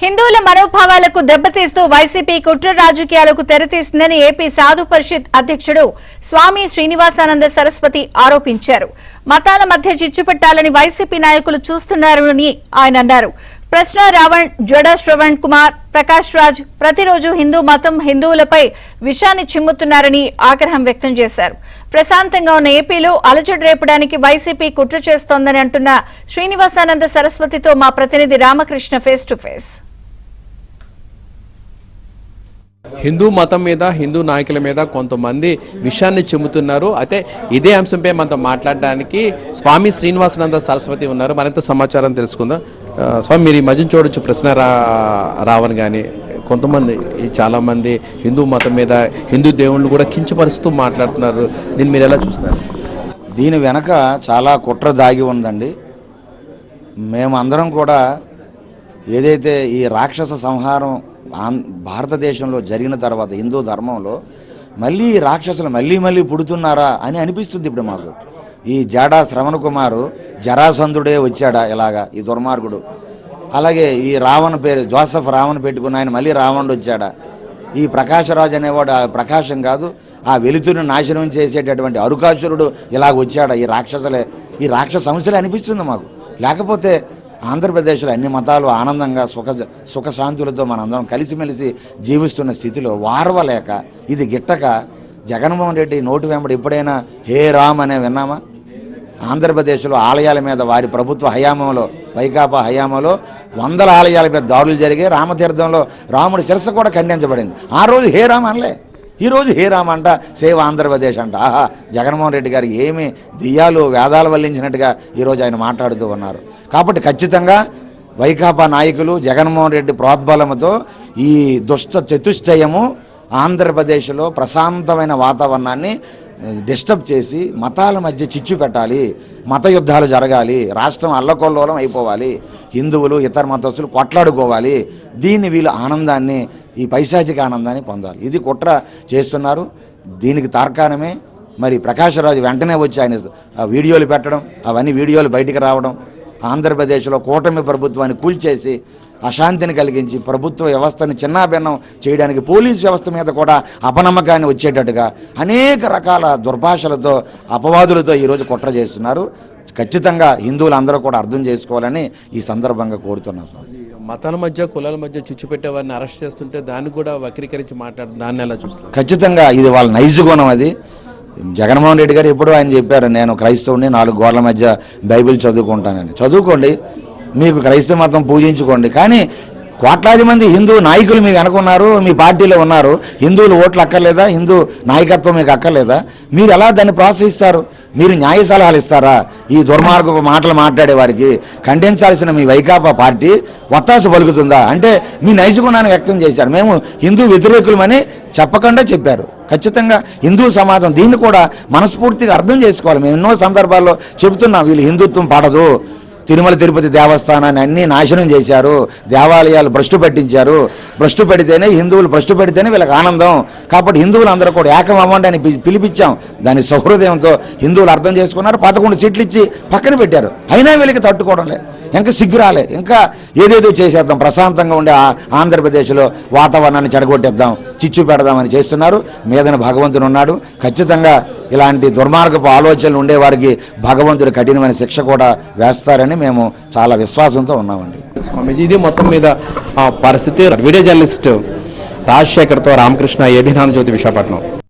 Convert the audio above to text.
హిందువుల మనోభావాలకు దెబ్బతీస్తూ వైసీపీ కుట్ర రాజకీయాలకు తెరతీసిందని ఏపీ సాధు పరిషత్ అధ్యక్షుడు స్వామి శ్రీనివాసానంద సరస్వతి ఆరోపించారు. మతాల మధ్య చిచ్చు పెట్టాలని వైసీపీ నాయకులు చూస్తున్నారని ఆయన అన్నారు. ప్రశ్న రావణ్, జడ శ్రవణ్ కుమార్, ప్రకాష్ రాజ్ ప్రతిరోజు హిందూ మతం, హిందువులపై విషాన్ని చిమ్ముతున్నారని ఆగ్రహం వ్యక్తం చేశారు. ప్రశాంతంగా ఉన్న ఏపీలో అలజడి రేపడానికి వైసీపీ కుట్ర చేస్తోందని అంటున్న శ్రీనివాసానంద సరస్వతితో మా ప్రతినిధి Ramakrishna face to face. Hindu మతం మీద, హిందూ నాయకుల మీద కొంతమంది విషయాన్ని చెబుతున్నారు. అయితే ఇదే అంశంపై మనతో మాట్లాడడానికి స్వామి శ్రీనివాసానంద సరస్వతి ఉన్నారు. మరింత సమాచారం తెలుసుకుందాం. స్వామి, మీరు ఈ మధ్య చూడొచ్చు, ప్రశ్న రావని కానీ కొంతమంది, చాలామంది హిందూ మతం మీద, హిందూ దేవుళ్ళు కూడా కించపరుస్తూ మాట్లాడుతున్నారు. దీన్ని మీరు ఎలా చూస్తారు? దీని వెనక చాలా కుట్ర దాగి ఉందండి. మేమందరం కూడా ఏదైతే ఈ రాక్షస సంహారం భారతదేశంలో జరిగిన తర్వాత హిందూ ధర్మంలో మళ్ళీ రాక్షసులు మళ్ళీ పుడుతున్నారా అని అనిపిస్తుంది ఇప్పుడు మాకు. ఈ జాడా శ్రవణ్ కుమారు జరాసంధుడే వచ్చాడా ఇలాగా, ఈ దుర్మార్గుడు. అలాగే ఈ రావణ్ పేరు జోసెఫ్ రావణ్ పెట్టుకున్న ఆయన మళ్ళీ రావణుడు వచ్చాడా. ఈ ప్రకాశరాజు అనేవాడు ప్రకాశం కాదు, ఆ వెలుతురుని నాశనం చేసేటటువంటి అరుకాసురుడు ఇలాగ వచ్చాడా. ఈ రాక్షసులే, ఈ రాక్షస సమస్యలే అనిపిస్తుంది మాకు. లేకపోతే ఆంధ్రప్రదేశ్లో అన్ని మతాలు ఆనందంగా సుఖశాంతులతో మనందరం కలిసిమెలిసి జీవిస్తున్న స్థితిలో వారవలేక, ఇది గిట్టక జగన్మోహన్ రెడ్డి నోటి వెంబడి ఎప్పుడైనా హే రామ్ అనే విన్నామా? ఆంధ్రప్రదేశ్లో ఆలయాల మీద వారి ప్రభుత్వ హయాంలో, వైకాపా హయాంలో వందల ఆలయాల మీద దాడులు జరిగాయి. రామతీర్థంలో రాముడి శిరస్సు కూడా ఖండించబడింది. ఆ రోజు హే రామ్ అనలే, ఈరోజు హే రామ్ అంట, సేవ్ ఆంధ్రప్రదేశ్ అంట. ఆహా, జగన్మోహన్ రెడ్డి గారు ఏమి దెయ్యాలు వేదాలు వల్లించినట్టుగా ఈరోజు ఆయన మాట్లాడుతూ ఉన్నారు. కాబట్టి ఖచ్చితంగా వైకాపా నాయకులు జగన్మోహన్ రెడ్డి ప్రోద్బలముతో ఈ దుష్ట చతుష్టయము ఆంధ్రప్రదేశ్లో ప్రశాంతమైన వాతావరణాన్ని డిస్టర్బ్ చేసి మతాల మధ్య చిచ్చు పెట్టాలి, మత యుద్ధాలు జరగాలి, రాష్ట్రం అల్లకొల్లోలం అయిపోవాలి, హిందువులు ఇతర మతస్థులు కొట్లాడుకోవాలి. దీన్ని వీళ్ళు ఆనందాన్ని, ఈ పైశాచిక ఆనందాన్ని పొందాలి. ఇది కుట్ర చేస్తున్నారు. దీనికి తార్కాణమే మరి ప్రకాశరాజు వెంటనే వచ్చి ఆయన వీడియోలు పెట్టడం, అవన్నీ వీడియోలు బయటికి రావడం, ఆంధ్రప్రదేశ్లో కూటమి ప్రభుత్వాన్ని కూల్చేసి అశాంతిని కలిగించి ప్రభుత్వ వ్యవస్థని చిన్నాభిన్నం చేయడానికి పోలీస్ వ్యవస్థ మీద కూడా అపనమ్మకాన్ని వచ్చేటట్టుగా అనేక రకాల దుర్భాషలతో, అపవాదులతో ఈరోజు కుట్ర చేస్తున్నారు. ఖచ్చితంగా హిందువులందరూ కూడా అర్థం చేసుకోవాలని ఈ సందర్భంగా కోరుతున్నాం. మతాల మధ్య, కులాల మధ్య చిచ్చు పెట్టే వారిని అరెస్ట్ చేస్తుంటే దాన్ని కూడా వక్రీకరించి దాన్ని ఎలా చూస్తారు? ఖచ్చితంగా ఇది వాళ్ళ నైజ గుణం. అది జగన్మోహన్ రెడ్డి గారు ఎప్పుడూ ఆయన చెప్పారు, నేను క్రైస్తవుని, 4 గోడల మధ్య బైబిల్ చదువుకుంటానని. చదువుకోండి, మీకు క్రైస్తవ మతం పూజించుకోండి. కానీ కోట్లాది మంది హిందూ నాయకులు మీకు అనుకున్నారు, మీ పార్టీలో ఉన్నారు. హిందువులు ఓట్లు అక్కర్లేదా? హిందూ నాయకత్వం మీకు అక్కర్లేదా? మీరు ఎలా దాన్ని ప్రోత్సహిస్తారు? మీరు న్యాయ సలహాలు ఇస్తారా? ఈ దుర్మార్గపు మాటలు మాట్లాడే వారికి ఖండించాల్సిన మీ వైకాపా పార్టీ ఒత్తాసు పలుకుతుందా? అంటే మీ నైజగుణాన్ని వ్యక్తం చేశారు. మేము హిందూ వ్యతిరేకులమని చెప్పకుండా చెప్పారు. ఖచ్చితంగా హిందూ సమాజం దీన్ని కూడా మనస్ఫూర్తిగా అర్థం చేసుకోవాలి. మేము ఎన్నో సందర్భాల్లో చెబుతున్నాం, వీళ్ళు హిందుత్వం పడదు, తిరుమల తిరుపతి దేవస్థానాన్ని అన్నీ నాశనం చేశారు, దేవాలయాలు భ్రష్టు పట్టించారు, భ్రష్టు పెడితేనే హిందువులు, భ్రష్టు పెడితేనే వీళ్ళకి ఆనందం. కాబట్టి హిందువులు అందరూ కూడా ఏకం అవ్వండి అని పిలిపించాం. దాని సహృదయంతో హిందువులు అర్థం చేసుకున్నారు. 11 సీట్లు ఇచ్చి పక్కన పెట్టారు. అయినా వీళ్ళకి తట్టుకోవడంలే, ఇంకా సిగ్గురాలే, ఇంకా ఏదేదో చేసేద్దాం, ప్రశాంతంగా ఉండే ఆంధ్రప్రదేశ్లో వాతావరణాన్ని చెడగొట్టేద్దాం, చిచ్చు పెడదామని చేస్తున్నారు. మీదన భగవంతుడు ఉన్నాడు. ఖచ్చితంగా ఇలాంటి దుర్మార్గపు ఆలోచనలు ఉండేవారికి భగవంతుడు కఠినమైన శిక్ష కూడా వేస్తారని మేము చాలా విశ్వాసంతో ఉన్నామండి. స్వామీజీ, ఇది మొత్తం మీద పరిస్థితి. వీడియో జర్నలిస్ట్ రాజశేఖర్తో రామకృష్ణ, ఏబీ జ్యోతి, విశాఖపట్నం.